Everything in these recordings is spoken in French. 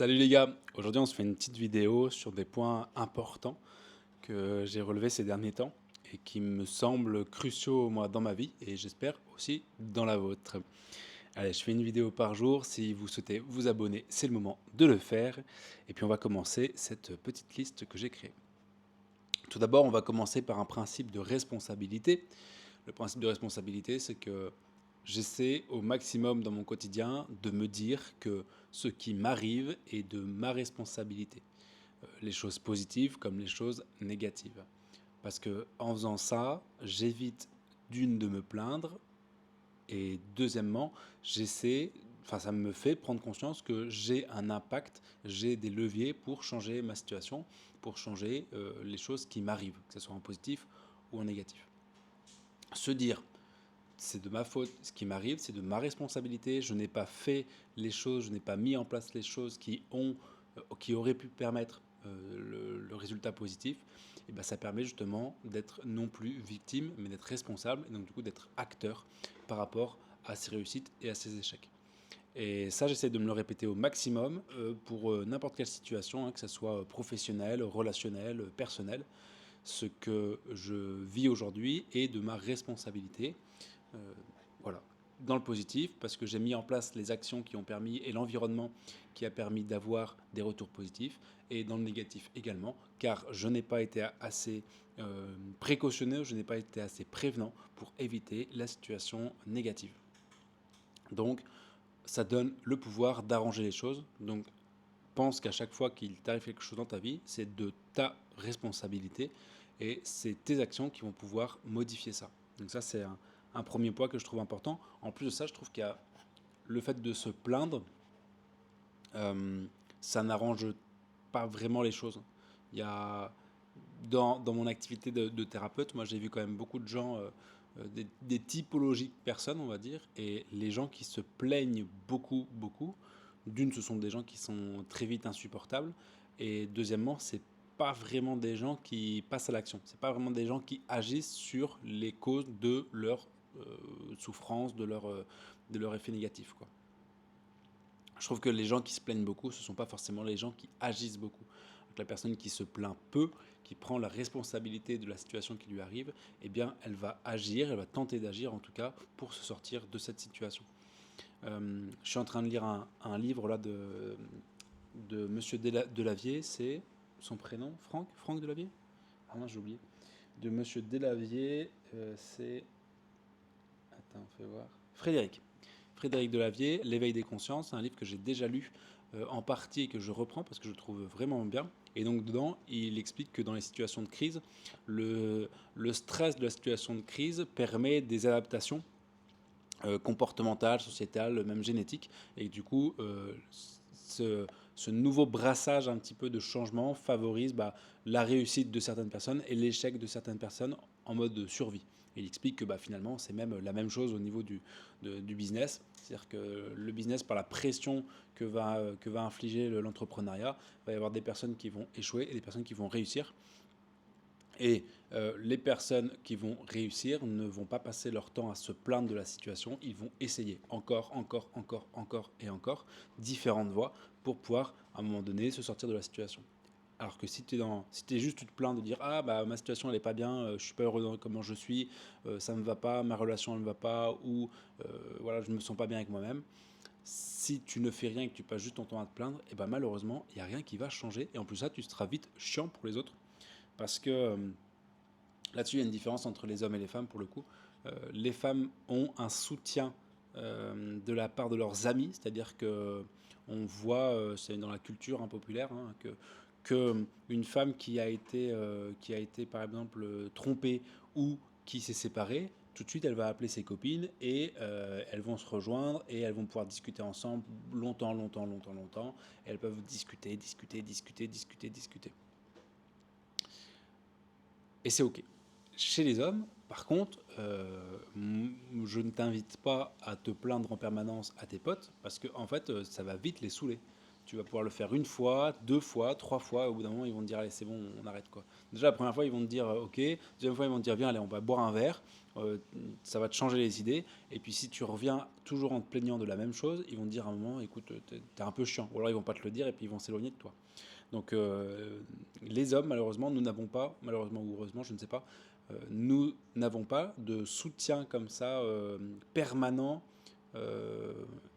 Salut les gars, aujourd'hui on se fait une petite vidéo sur des points importants que j'ai relevés ces derniers temps et qui me semblent cruciaux moi dans ma vie et j'espère aussi dans la vôtre. Allez, je fais une vidéo par jour, si vous souhaitez vous abonner, c'est le moment de le faire et puis on va commencer cette petite liste que j'ai créée. Tout d'abord, on va commencer par un principe de responsabilité. Le principe de responsabilité, c'est que j'essaie au maximum dans mon quotidien de me dire que ce qui m'arrive est de ma responsabilité. Les choses positives comme les choses négatives. Parce que en faisant ça, j'évite d'une de me plaindre et deuxièmement, ça me fait prendre conscience que j'ai un impact, j'ai des leviers pour changer ma situation, pour changer les choses qui m'arrivent, que ce soit en positif ou en négatif. Se dire c'est de ma faute, ce qui m'arrive, c'est de ma responsabilité, je n'ai pas fait les choses, je n'ai pas mis en place les choses qui auraient pu permettre le résultat positif, et ben ça permet justement d'être non plus victime, mais d'être responsable, et donc du coup d'être acteur par rapport à ses réussites et à ses échecs. Et ça, j'essaie de me le répéter au maximum pour n'importe quelle situation, que ce soit professionnelle, relationnelle, personnelle. Ce que je vis aujourd'hui est de ma responsabilité. Euh, voilà. Dans le positif, parce que j'ai mis en place les actions qui ont permis et l'environnement qui a permis d'avoir des retours positifs, et dans le négatif également, car je n'ai pas été assez précautionneux, je n'ai pas été assez prévenant pour éviter la situation négative. Donc, ça donne le pouvoir d'arranger les choses. Donc, pense qu'à chaque fois qu'il t'arrive quelque chose dans ta vie, c'est de ta responsabilité et c'est tes actions qui vont pouvoir modifier ça. Donc ça, c'est un premier point que je trouve important. En plus de ça, je trouve qu'il y a le fait de se plaindre, euh, ça n'arrange pas vraiment les choses. Il y a dans mon activité de thérapeute, moi j'ai vu quand même beaucoup de gens, des typologies de personnes, on va dire, et les gens qui se plaignent beaucoup, beaucoup, d'une, ce sont des gens qui sont très vite insupportables, et deuxièmement, c'est pas vraiment des gens qui passent à l'action. C'est pas vraiment des gens qui agissent sur les causes de leur souffrance, de leur effet négatif, quoi. Je trouve que les gens qui se plaignent beaucoup, ce ne sont pas forcément les gens qui agissent beaucoup. Donc la personne qui se plaint peu, qui prend la responsabilité de la situation qui lui arrive, eh bien, elle va agir, elle va tenter d'agir en tout cas pour se sortir de cette situation. Je suis en train de lire un livre là de Monsieur Delavier, c'est son prénom, Franck Delavier. Ah non, j'ai oublié. De Monsieur Delavier, c'est... Attends, fais voir. Frédéric Delavier, L'éveil des consciences, c'est un livre que j'ai déjà lu en partie et que je reprends parce que je le trouve vraiment bien. Et donc dedans, il explique que dans les situations de crise, le stress de la situation de crise permet des adaptations comportementales, sociétales, même génétiques. Et du coup, ce, ce nouveau brassage un petit peu de changement favorise la réussite de certaines personnes et l'échec de certaines personnes en mode survie. Et il explique que finalement, c'est même la même chose au niveau du business. C'est-à-dire que le business, par la pression que va infliger l'entrepreneuriat, il va y avoir des personnes qui vont échouer et des personnes qui vont réussir. Et les personnes qui vont réussir ne vont pas passer leur temps à se plaindre de la situation, ils vont essayer encore, encore, encore, encore et encore différentes voies pour pouvoir, à un moment donné, se sortir de la situation. Alors que si tu es juste, tu te plains de dire ah ma situation elle est pas bien, je suis pas heureux dans comment je suis, ça me va pas, ma relation elle me va pas, ou voilà je me sens pas bien avec moi-même. Si tu ne fais rien et que tu passes juste ton temps à te plaindre, et malheureusement il y a rien qui va changer et en plus ça tu seras vite chiant pour les autres parce que là-dessus, il y a une différence entre les hommes et les femmes pour le coup. Les femmes ont un soutien de la part de leurs amis, c'est-à-dire que on voit, c'est dans la culture populaire, que une femme qui a été par exemple trompée ou qui s'est séparée, tout de suite elle va appeler ses copines et elles vont se rejoindre et elles vont pouvoir discuter ensemble longtemps, longtemps, longtemps, longtemps. Et elles peuvent discuter, discuter, discuter, discuter, discuter. Et c'est ok. Chez les hommes, par contre, je ne t'invite pas à te plaindre en permanence à tes potes parce que en fait, ça va vite les saouler. Tu vas pouvoir le faire une fois, deux fois, trois fois. Au bout d'un moment, ils vont te dire, allez, c'est bon, on arrête quoi. Déjà, la première fois, ils vont te dire, ok. Deuxième fois, ils vont te dire, viens, allez, on va boire un verre. Euh, Ça va te changer les idées. Et puis, si tu reviens toujours en te plaignant de la même chose, ils vont te dire à un moment, écoute, t'es un peu chiant. Ou alors, ils vont pas te le dire et puis ils vont s'éloigner de toi. Donc, les hommes, malheureusement, nous n'avons pas, malheureusement ou heureusement, je ne sais pas, nous n'avons pas de soutien comme ça permanent. Euh,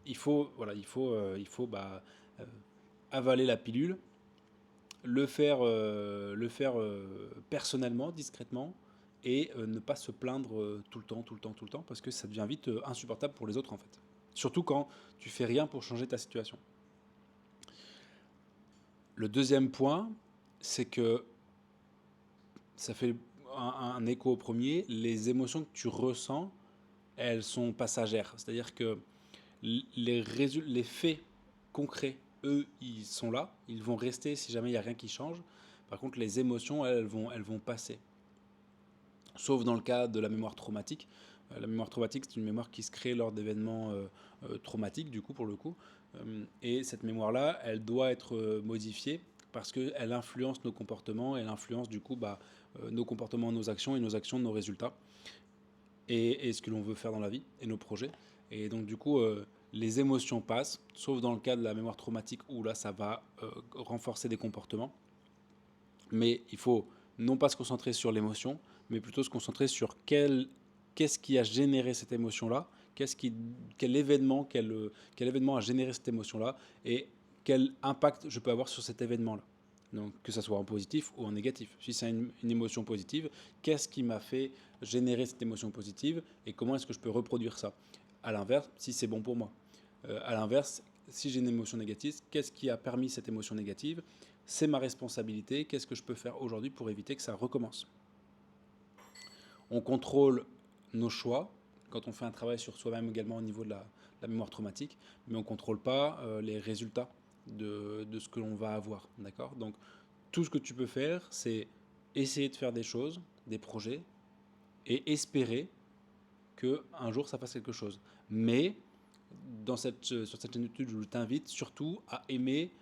il faut euh, avaler la pilule, le faire personnellement, discrètement, et ne pas se plaindre tout le temps, tout le temps, tout le temps, parce que ça devient vite insupportable pour les autres en fait. Surtout quand tu fais rien pour changer ta situation. Le deuxième point, c'est que ça fait un écho au premier, les émotions que tu ressens, elles sont passagères. C'est-à-dire que les faits concrets, eux, ils sont là, ils vont rester si jamais il n'y a rien qui change. Par contre, les émotions, elles vont passer. Sauf dans le cas de la mémoire traumatique. La mémoire traumatique, c'est une mémoire qui se crée lors d'événements traumatiques, du coup, pour le coup. Et cette mémoire-là, elle doit être modifiée parce qu'elle influence nos comportements, elle influence du coup nos comportements, nos actions, et nos actions, nos résultats, et ce que l'on veut faire dans la vie, et nos projets. Et donc du coup, les émotions passent, sauf dans le cas de la mémoire traumatique où là, ça va renforcer des comportements. Mais il faut non pas se concentrer sur l'émotion, mais plutôt se concentrer sur qu'est-ce qui a généré cette émotion-là, quel événement a généré cette émotion-là, et quel impact je peux avoir sur cet événement-là. Donc, que ce soit en positif ou en négatif. Si c'est une émotion positive, qu'est-ce qui m'a fait générer cette émotion positive et comment est-ce que je peux reproduire ça? À l'inverse, si c'est bon pour moi. À l'inverse, si j'ai une émotion négative, qu'est-ce qui a permis cette émotion négative? C'est ma responsabilité. Qu'est-ce que je peux faire aujourd'hui pour éviter que ça recommence? On contrôle nos choix quand on fait un travail sur soi-même également au niveau de la mémoire traumatique, mais on ne contrôle pas les résultats de ce que l'on va avoir. D'accord? Donc, tout ce que tu peux faire, c'est essayer de faire des choses, des projets, et espérer qu'un jour ça fasse quelque chose. Mais sur cette chaîne YouTube, je t'invite surtout à aimer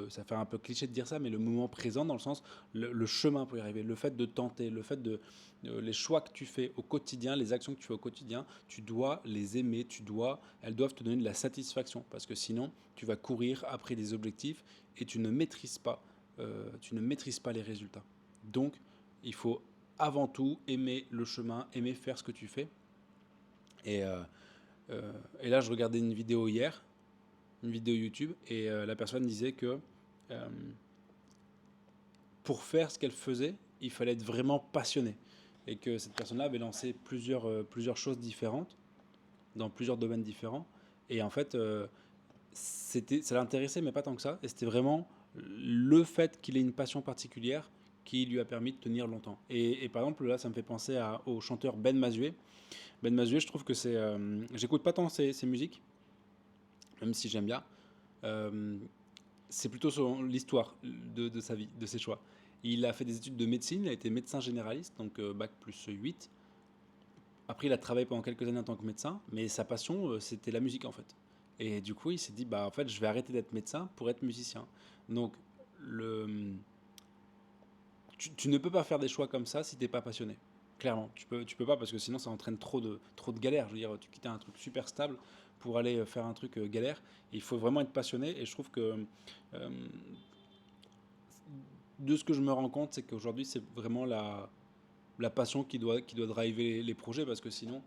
ça fait un peu cliché de dire ça, mais le moment présent dans le sens, le chemin pour y arriver, le fait de tenter, le fait les choix que tu fais au quotidien, les actions que tu fais au quotidien, tu dois les aimer, elles doivent te donner de la satisfaction, parce que sinon, tu vas courir après des objectifs et tu ne maîtrises pas les résultats. Donc, il faut avant tout aimer le chemin, aimer faire ce que tu fais. Et, et là, je regardais une vidéo hier, une vidéo YouTube, et la personne disait que euh, pour faire ce qu'elle faisait, il fallait être vraiment passionné. Et que cette personne-là avait lancé plusieurs choses différentes, dans plusieurs domaines différents. Et en fait, ça l'intéressait, mais pas tant que ça. Et c'était vraiment le fait qu'il ait une passion particulière qui lui a permis de tenir longtemps. Et par exemple, là, ça me fait penser au chanteur Ben Mazué. Ben Mazué, je trouve que c'est... j'écoute pas tant ses musiques, même si j'aime bien. Euh, c'est plutôt sur l'histoire de sa vie, de ses choix. Il a fait des études de médecine, il a été médecin généraliste, donc bac plus 8. Après, il a travaillé pendant quelques années en tant que médecin, mais sa passion, c'était la musique en fait. Et du coup, il s'est dit, bah en fait, je vais arrêter d'être médecin pour être musicien. Donc, tu ne peux pas faire des choix comme ça si t'es pas passionné. Clairement, tu peux pas parce que sinon ça entraîne trop de galères. Je veux dire, tu quittes un truc super stable pour aller faire un truc galère. Et il faut vraiment être passionné. Et je trouve que euh, de ce que je me rends compte, c'est qu'aujourd'hui c'est vraiment la passion qui doit driver les projets parce que sinon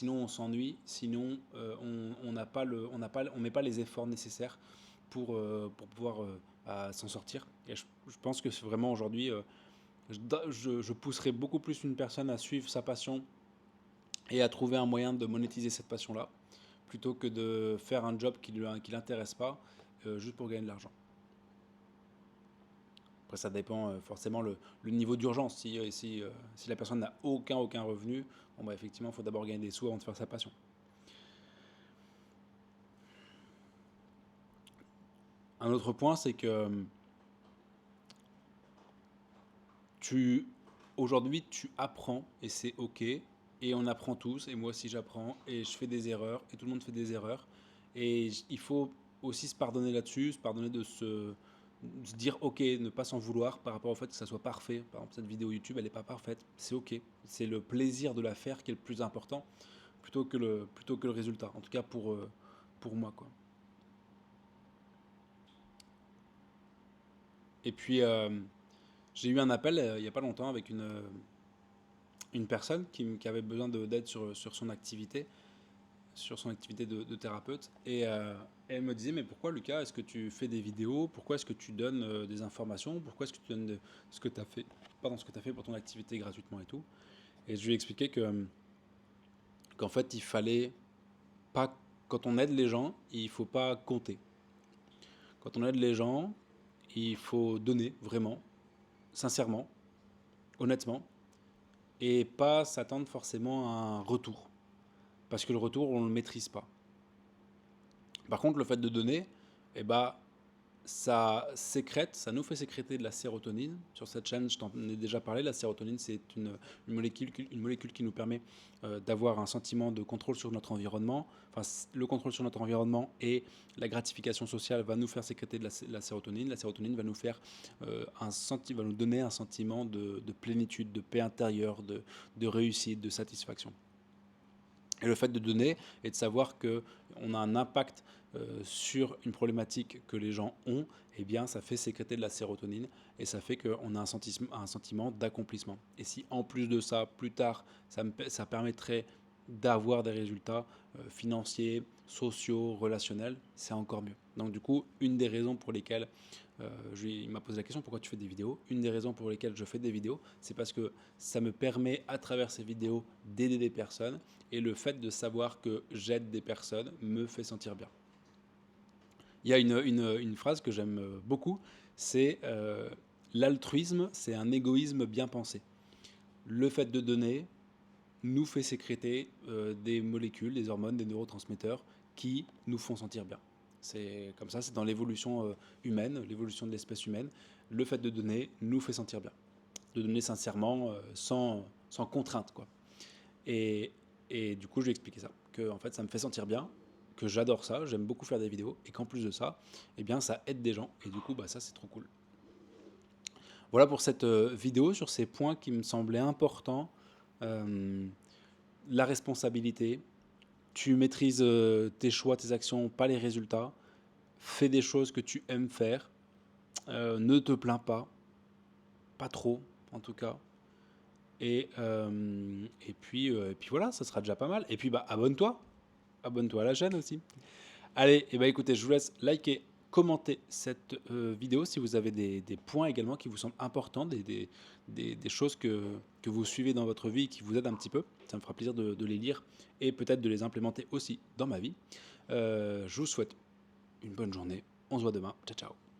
on s'ennuie, sinon on n'a pas on met pas les efforts nécessaires pour pouvoir s'en sortir. Et je pense que c'est vraiment aujourd'hui je pousserais beaucoup plus une personne à suivre sa passion et à trouver un moyen de monétiser cette passion-là, plutôt que de faire un job qui l'intéresse pas, juste pour gagner de l'argent. Après, ça dépend forcément le niveau d'urgence. Si la personne n'a aucun revenu, bon, bah, effectivement, il faut d'abord gagner des sous avant de faire sa passion. Un autre point, c'est que tu aujourd'hui tu apprends et c'est ok, et on apprend tous, et moi aussi j'apprends et je fais des erreurs et tout le monde fait des erreurs, et il faut aussi se pardonner là-dessus, se pardonner de se dire ok, ne pas s'en vouloir par rapport au fait que ça soit parfait. Par exemple, cette vidéo YouTube, elle n'est pas parfaite, c'est ok. C'est le plaisir de la faire qui est le plus important plutôt que le résultat. En tout cas pour moi, quoi. Et puis, j'ai eu un appel il n'y a pas longtemps avec une personne qui avait besoin d'aide sur son activité de thérapeute. Et elle me disait, mais pourquoi Lucas, est-ce que tu fais des vidéos? Pourquoi est-ce que tu donnes des informations? Pourquoi est-ce que tu donnes ce que tu as fait, pardon, ce que tu as fait pour ton activité gratuitement et tout? Et je lui ai expliqué qu'en fait, il fallait pas, quand on aide les gens, il faut pas compter. Quand on aide les gens, il faut donner vraiment, sincèrement, honnêtement, et pas s'attendre forcément à un retour. Parce que le retour, on ne le maîtrise pas. Par contre, le fait de donner, eh ben, ça nous fait sécréter de la sérotonine. Sur cette chaîne, je t'en ai déjà parlé. La sérotonine, c'est une molécule qui nous permet d'avoir un sentiment de contrôle sur notre environnement. Enfin, le contrôle sur notre environnement et la gratification sociale va nous faire sécréter de la sérotonine. La sérotonine va nous faire va nous donner un sentiment de plénitude, de paix intérieure, de réussite, de satisfaction. Et le fait de donner et de savoir qu'on a un impact sur une problématique que les gens ont, eh bien, ça fait sécréter de la sérotonine et ça fait qu'on a un sentiment d'accomplissement. Et si en plus de ça, plus tard, ça permettrait d'avoir des résultats financiers, sociaux, relationnels, c'est encore mieux. Donc du coup, une des raisons pour lesquelles il m'a posé la question pourquoi tu fais des vidéos. Une des raisons pour lesquelles je fais des vidéos, c'est parce que ça me permet à travers ces vidéos d'aider des personnes et le fait de savoir que j'aide des personnes me fait sentir bien. Il y a une phrase que j'aime beaucoup, c'est l'altruisme, c'est un égoïsme bien pensé. Le fait de donner nous fait sécréter des molécules, des hormones, des neurotransmetteurs qui nous font sentir bien. C'est comme ça, c'est dans l'évolution humaine, l'évolution de l'espèce humaine. Le fait de donner nous fait sentir bien. De donner sincèrement, sans contrainte, quoi. Et, et du coup, je lui ai expliqué ça, que en fait, ça me fait sentir bien, que j'adore ça, j'aime beaucoup faire des vidéos, et qu'en plus de ça, eh bien, ça aide des gens. Et du coup, bah, ça, c'est trop cool. Voilà pour cette vidéo sur ces points qui me semblaient importants. La responsabilité, tu maîtrises tes choix, tes actions, pas les résultats. Fais des choses que tu aimes faire. Ne te plains pas trop en tout cas. Et puis voilà, ça sera déjà pas mal. Et puis bah abonne-toi à la chaîne aussi. Allez, et bah écoutez, je vous laisse liker, commenter cette vidéo si vous avez des points également qui vous semblent importants, des choses que vous suivez dans votre vie et qui vous aident un petit peu. Ça me fera plaisir de les lire et peut-être de les implémenter aussi dans ma vie. Je vous souhaite une bonne journée. On se voit demain. Ciao, ciao.